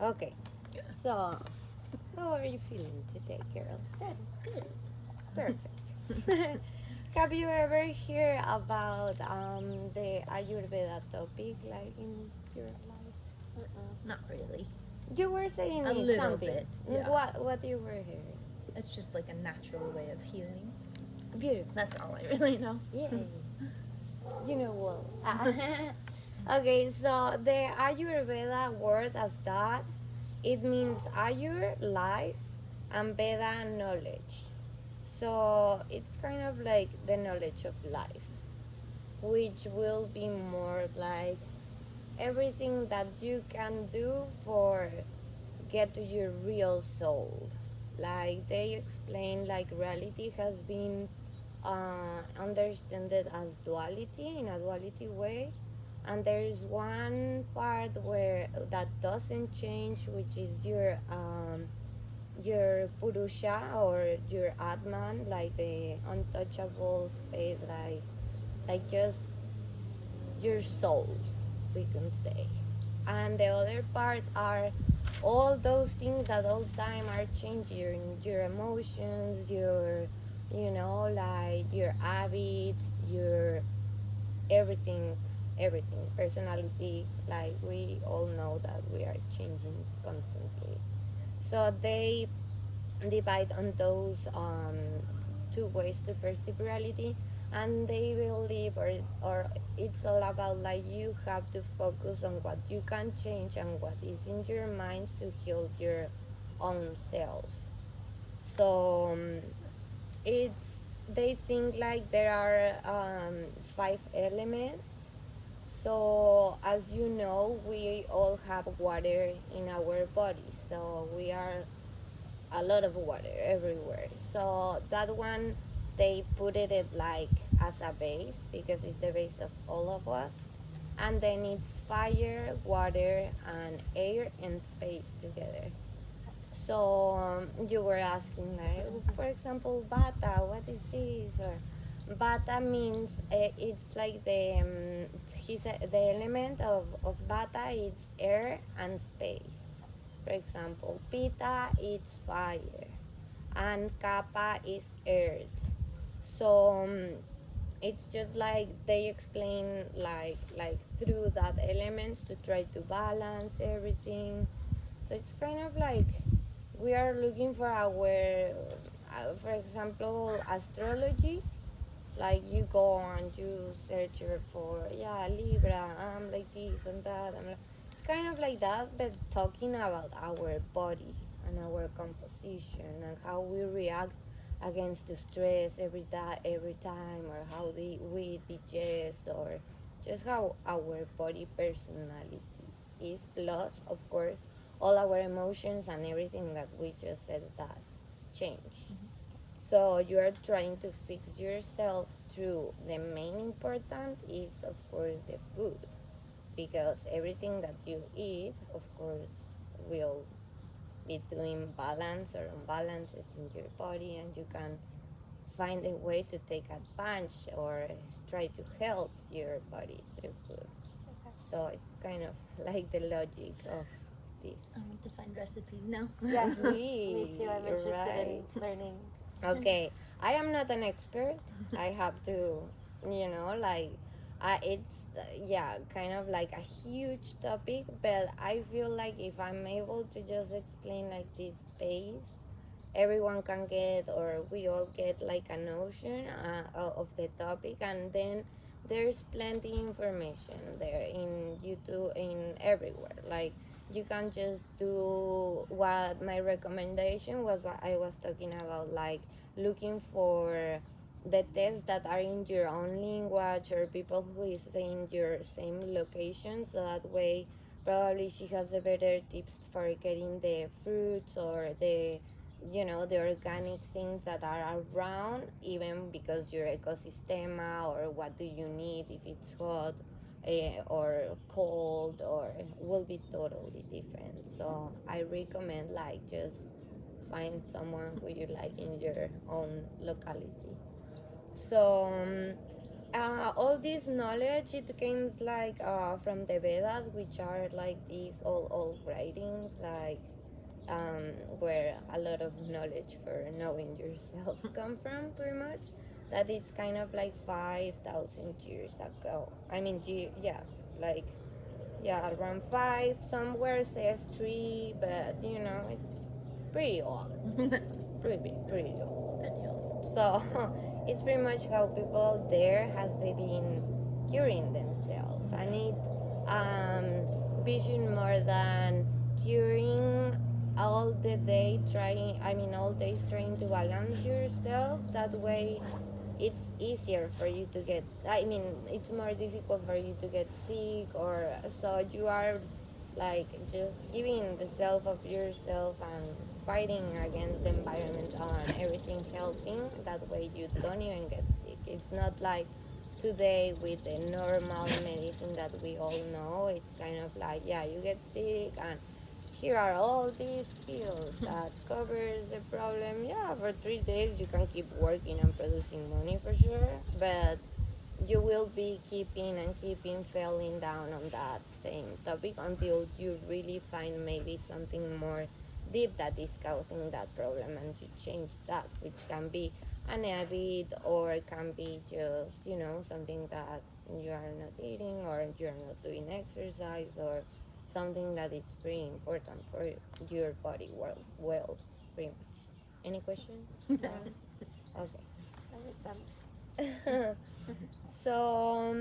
Okay. So, how are you feeling today, girl? Good, good. Perfect. Have you ever heard about the Ayurveda topic, like in your life? Not really. You were saying A me little something. bit, yeah. What you were hearing? It's just like a natural way of healing. Beautiful. That's all I really know. Yay. You know well. Okay, so the Ayurveda word as that, it means Ayur, life, and Veda, knowledge. So it's kind of like the knowledge of life, which will be more like everything that you can do for get to your real soul. Like they explain, like reality has been understood as duality in a duality way, and there is one part where that doesn't change, which is your purusha or your atman, like the untouchable space, like just your soul, we can say. And the other part are all those things that all time are changing, your emotions, your, like your habits, your everything, everything, personality. Like we all know that we are changing constantly. So they divide on those two ways to perceive reality, and they believe, or it's all about like you have to focus on what you can change and what is in your minds to heal your own self. So it's they think like there are five elements. So as you know, we all have water in our bodies, so we are a lot of water everywhere. So that one, they put it like as a base because it's the base of all of us. And then it's fire, water, and air and space together. So you were asking, like, for example, bata, what is this? Or bata means it's like the element of bata is air and space. For example, pita is fire, and kappa is earth. So it's just like they explain like through that elements to try to balance everything. So it's kind of like we are looking for our, for example, astrology. Like you go and you search for, yeah, Libra, I'm like this and that. It's kind of like that, but talking about our body and our composition and how we react against the stress every time, or how we digest, or just how our body personality is, plus of course all our emotions and everything that we just said that change. So you are trying to fix yourself through the main important is of course the food, because everything that you eat of course will be doing balance or imbalances in your body, and you can find a way to take advantage or try to help your body through food. So it's kind of like the logic of this. I want to find recipes now. Yes, me We too. I'm interested right. in learning. Okay, I am not an expert. I have to, like, it's yeah, kind of like a huge topic. But I feel like if I'm able to just explain like this space, everyone can get, or we all get like a notion of the topic, and then there's plenty information there in YouTube, in everywhere. Like you can just do what my recommendation was, what I was talking about, like looking for the tests that are in your own language, or people who is in your same location, so that way probably she has the better tips for getting the fruits or the organic things that are around, even because your ecosystem, or what do you need, if it's hot or cold, or will be totally different. So I recommend like just find someone who you like in your own locality. So all this knowledge, it comes like from the Vedas, which are like these old writings, like um, where a lot of knowledge for knowing yourself come from, pretty much. That is kind of like 5,000 years ago. I mean, yeah, like yeah, around five. Somewhere says three, but it's pretty old, pretty old. Pretty old. So it's pretty much how people there has they been curing themselves, and it vision more than curing all the day trying. I mean, all days trying to balance yourself. That way, it's easier for you to get. I mean, it's more difficult for you to get sick, or so you are like just giving the self of yourself and fighting against the environment and everything helping. That way you don't even get sick. It's not like today with the normal medicine that we all know. It's kind of like, yeah, you get sick and here are all these pills that covers the problem. Yeah, for 3 days you can keep working and producing money for sure, but you will be keeping and keeping falling down on that same topic until you really find maybe something more deep that is causing that problem, and you change that, which can be an habit or it can be just something that you are not eating or you're not doing exercise or something that is pretty important for your body well, pretty much. Any question? Okay. That makes sense. So,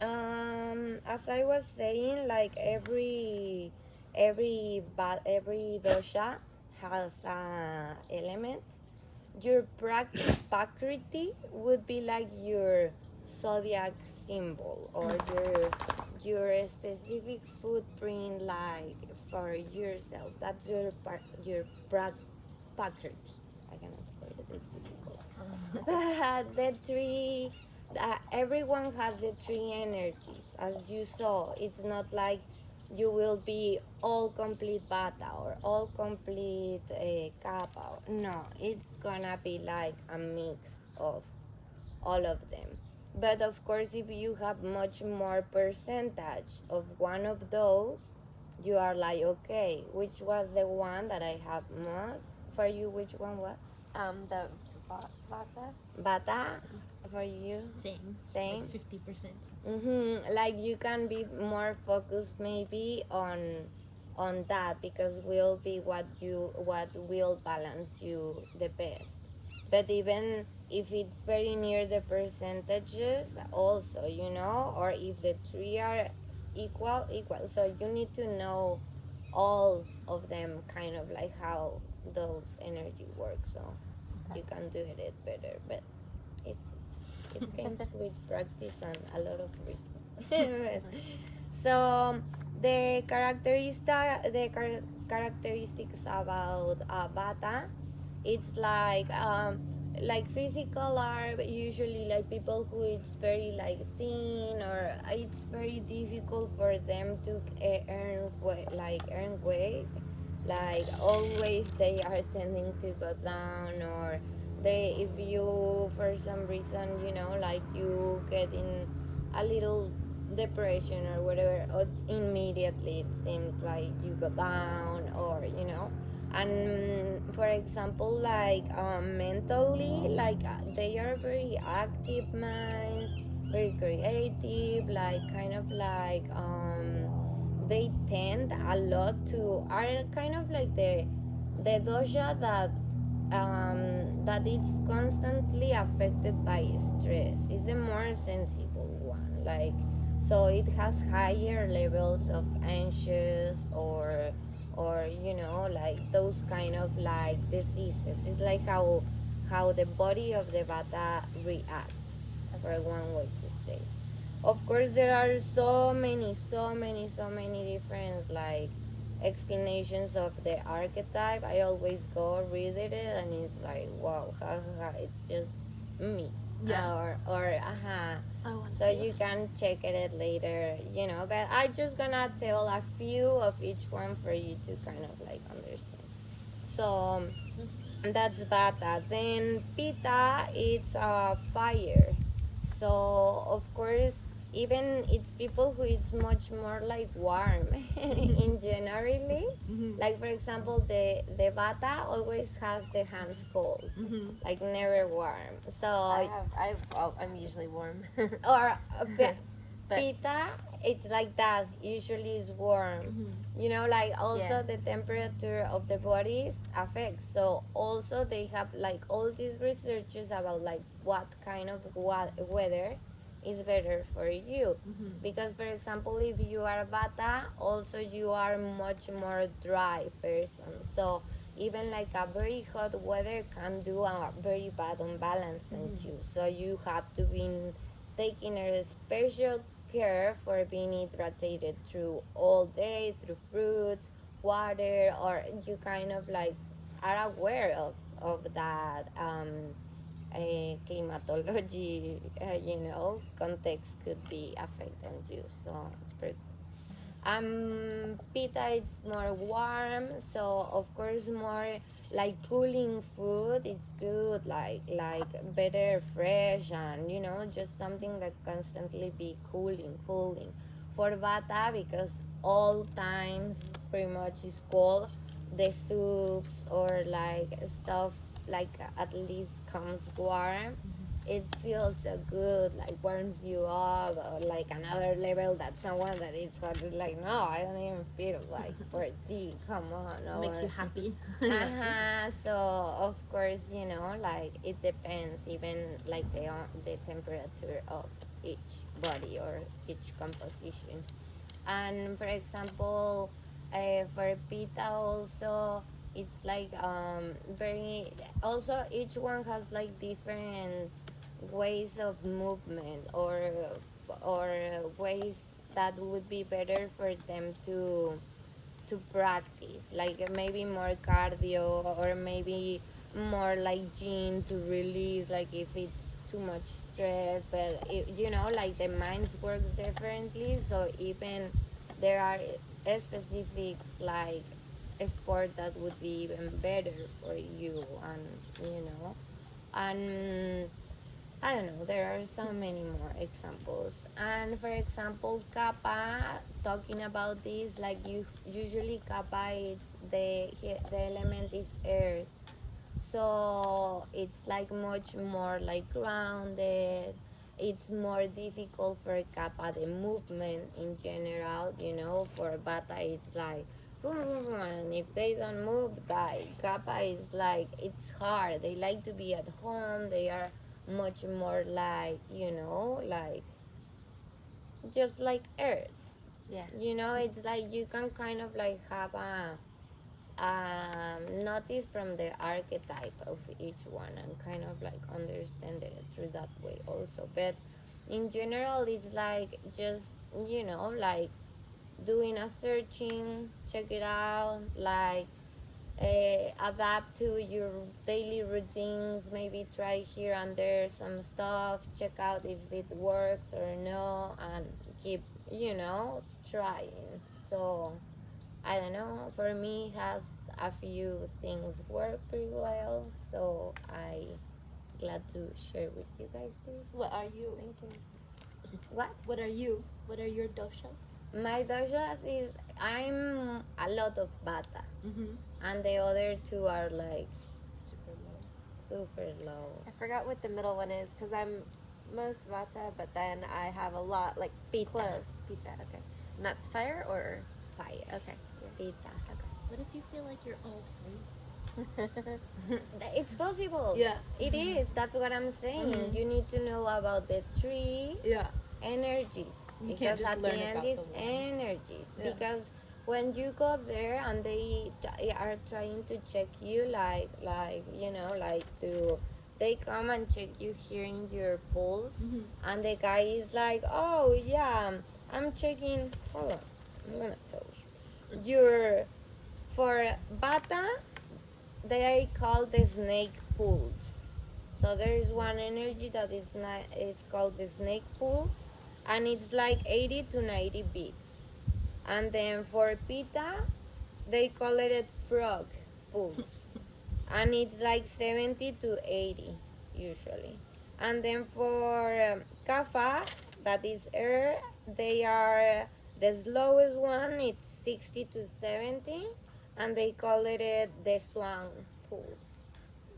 as I was saying, like every dosha has a element. Your prakriti would be like your zodiac symbol or your specific footprint, like for yourself. That's your prakriti. I cannot say it. It's difficult. The three, everyone has the three energies, as you saw. It's not like you will be all complete bata or all complete kappa. No, it's gonna be like a mix of all of them. But of course, if you have much more percentage of one of those, you are like, okay, which was the one that I have most? For you, which one was? The vata. Bata. For you, Same. same. Like 50%. Like you can be more focused maybe on that, because will be what will balance you the best. But even if it's very near the percentages also, or if the three are equal, so you need to know all of them, kind of like how those energy work, so you can do it better. But it's it comes with practice and a lot of reading. So characteristics about Bata, it's like physical are usually like people who it's very like thin, or it's very difficult for them to earn weight. Like always they are tending to go down, or they, if you for some reason like you get in a little depression or whatever, or immediately it seems like you go down, or and for example, like mentally, like they are very active minds, very creative, like kind of like they tend a lot to are kind of like the dosha that it's constantly affected by stress. It's a more sensible one, like, so it has higher levels of anxious or like those kind of like diseases. It's like how the body of the bata reacts, for one way to say. Of course, there are so many different like explanations of the archetype. I always go read it and it's like, wow, it's just me. Yeah. Or I want so to. you can check it later, but I just gonna tell a few of each one for you to kind of like understand. So that's Vata. Then Pitta, it's fire. So of course, even it's people who is much more like warm in generally. Mm-hmm. Like for example, the bata always has the hands cold, Mm-hmm. like never warm. So I'm usually warm. or But pita, it's like that. Usually is warm. Mm-hmm. You know, like also Yeah. the temperature of the bodies affects. So also they have like all these researches about like what kind of weather is better for you. Mm-hmm. Because for example, if you are bata, also you are much more dry person. So even like a very hot weather can do a very bad unbalance on Mm-hmm. you. So you have to be taking a special care for being hydrated through all day through fruits, water, or you kind of like are aware of that climatology, context could be affect on you. So it's pretty pita it's more warm, so of course more like cooling food. It's good, like better fresh, and just something that constantly be cooling. For bata, because all times pretty much is cold, the soups or like stuff like at least comes warm, it feels so good, like warms you up, like another level that someone that is hot is like, no, I don't even feel like for tea, come on. It makes Or you happy. so of course, like it depends, even like the temperature of each body or each composition. And for example, for pita also, it's like very, also each one has like different ways of movement, or ways that would be better for them to practice, like maybe more cardio, or maybe more like gym to release, like if it's too much stress. But like the minds works differently, so even there are specific like sport that would be even better for you. And I don't know, there are so many more examples. And for example, kappa, talking about this, like you usually kappa is the element is earth. So it's like much more like grounded. It's more difficult for kappa the movement in general, for bata it's like and if they don't move, like kappa is like it's hard. They like to be at home. They are much more like, like just like earth. Yeah. It's like you can kind of like have a notice from the archetype of each one, and kind of like understand it through that way also. But in general, it's like just, like doing a searching, check it out, like adapt to your daily routines, maybe try here and there some stuff, check out if it works or no, and keep, trying. So I don't know, for me has a few things work pretty well, so I glad to share with you guys this. What are you? Thinking. What? What are you? What are your doshas? My doshas is, I'm a lot of bata, Mm-hmm. and the other two are like Super low. super low. I forgot what the middle one is because I'm most vata, but then I have a lot like Pita. close. Pizza. Okay. And that's fire or Fire. okay. Pita. What if you feel like you're all three? It's possible. Yeah. It is. That's what I'm saying. Mhm. You need to know about the three Yeah. energies, You can't because just at learn the end about it's the one. energies. Yeah. Because when you go there and they are trying to check you, like like they come and check you here in your pulse, Mhm. and the guy is like, oh yeah, I'm checking. Hold on, I'm gonna tell you. Your For bata, they are called the snake pulse. So there is one energy that is not, it's called the snake pulse, and it's like 80 to 90 beats. And then for pita, they call it a frog pulse, and it's like 70 to 80 usually. And then for kapha, that is air, they are the slowest one. It's 60 to 70, and they call it the swan pool.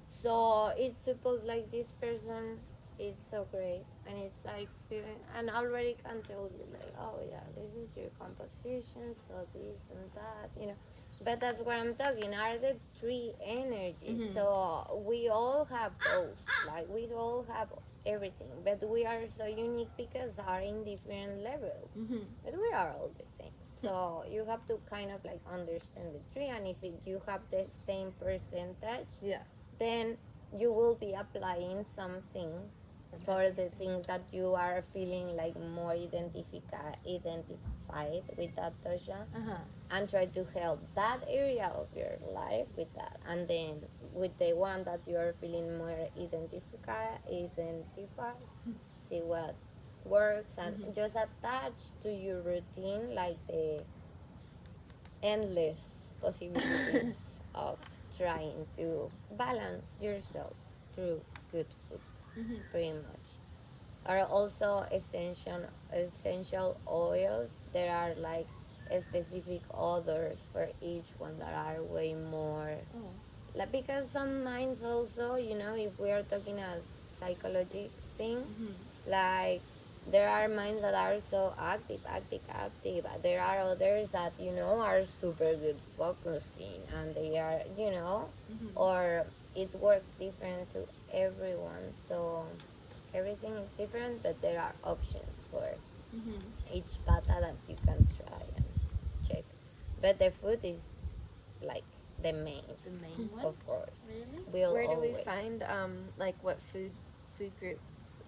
So it's supposed like this person is so great, and it's like feeling, and already can tell you like, oh yeah, this is your composition, so this and that, you know. But that's what I'm talking. Are the three energies? So we all have those. Like we all have everything, but we are so unique because are in different levels. But we are all the same. So you have to kind of like understand the three, and if you have the same percentage, Yeah. then you will be applying some things for the things that you are feeling like more identified with that dosha, and try to help that area of your life with that, and then with the one that you are feeling more identified, see what works, and just attach to your routine like the endless possibilities of trying to balance yourself through good food, pretty much. Are also essential oils. There are like specific odors for each one that are way more. Like because some minds also, you know, if we are talking a psychology thing, like there are minds that are so active. There are others that, you know, are super good focusing, and they are, you know, or it works different to everyone. So everything is different, but there are options for each pata that you can try and check. But the food is like the main, The main one? of course. Really? We'll Where do we always. find like what food groups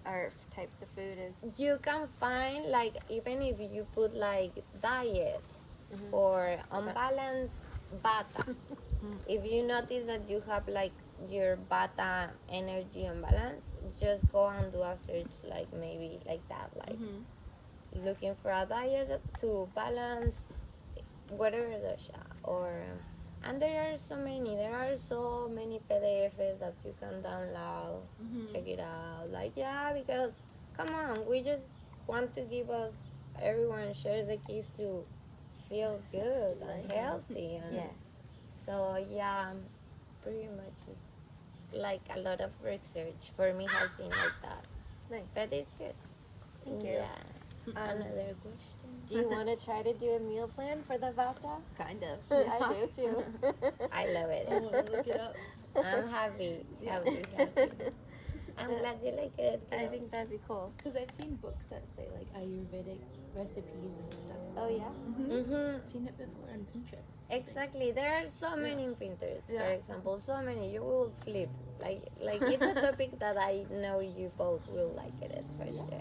or types of food is? You can find like even if you put like diet for unbalanced bata. If you notice that you have like your bata energy unbalance, just go and do a search like maybe like that, like looking for a diet to balance whatever dosha or and there are so many PDFs that you can download, check it out. Like yeah, because come on, we just want to give us everyone share the keys to feel good and healthy and Yeah. so yeah, pretty much it's like a lot of research for me has been like that. Nice. But it's good. Thank you. Yeah. Um, Another question. do you want to try to do a meal plan for the vata? Kind of. I do too. I love I it. want to look it up. I'm happy. Yeah. Happy. I'm glad you like it. I girl. think that'd be cool. Because I've seen books that say like Ayurvedic recipes and stuff. Oh yeah. Seen it before on Pinterest. Exactly. There are so many in Pinterest, Yeah. for example. So many. You will flip. Like it's a topic that I know you both will like it for sure.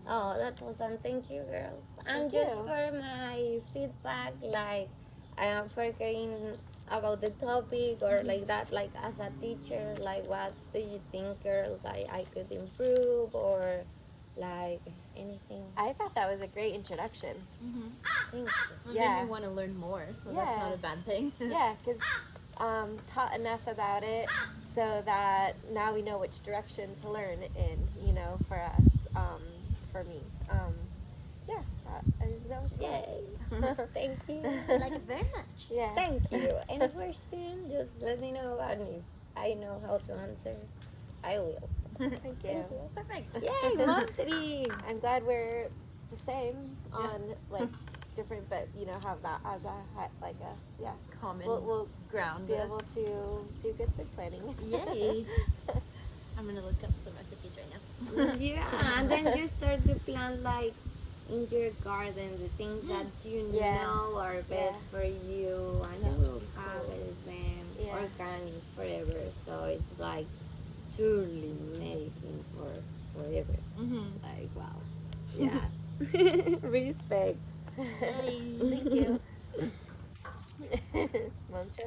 Oh, that's awesome. Thank you, girls. And Thank just you. for my feedback, like for caring about the topic or like that, like as a teacher, like what do you think, girls? Like I could improve or like anything. I thought that was a great introduction. Thank you. Well, Yeah. made me want to learn more, so Yeah. that's not a bad thing. Yeah, because taught enough about it so that now we know which direction to learn in. You know, for us, for me. Yeah, I think that was cool. Yay. Thank you. I like it very much. Yeah. Thank you. Any question? Just let me know and if I know how to answer, I will. Thank you. Perfect. Yay, monthly. I'm glad we're the same on like different, but you know, have that as a like a yeah. Common We'll ground. be able to do good food planning. Yay. I'm gonna look up some recipes right now. Yeah, and then you start to plant like in your garden the things that you Yeah. know are best for you, and you will harvest them Yeah. organic forever. So it's like truly medicine for forever. Like wow, yeah, respect. Yay. Thank you. Monster.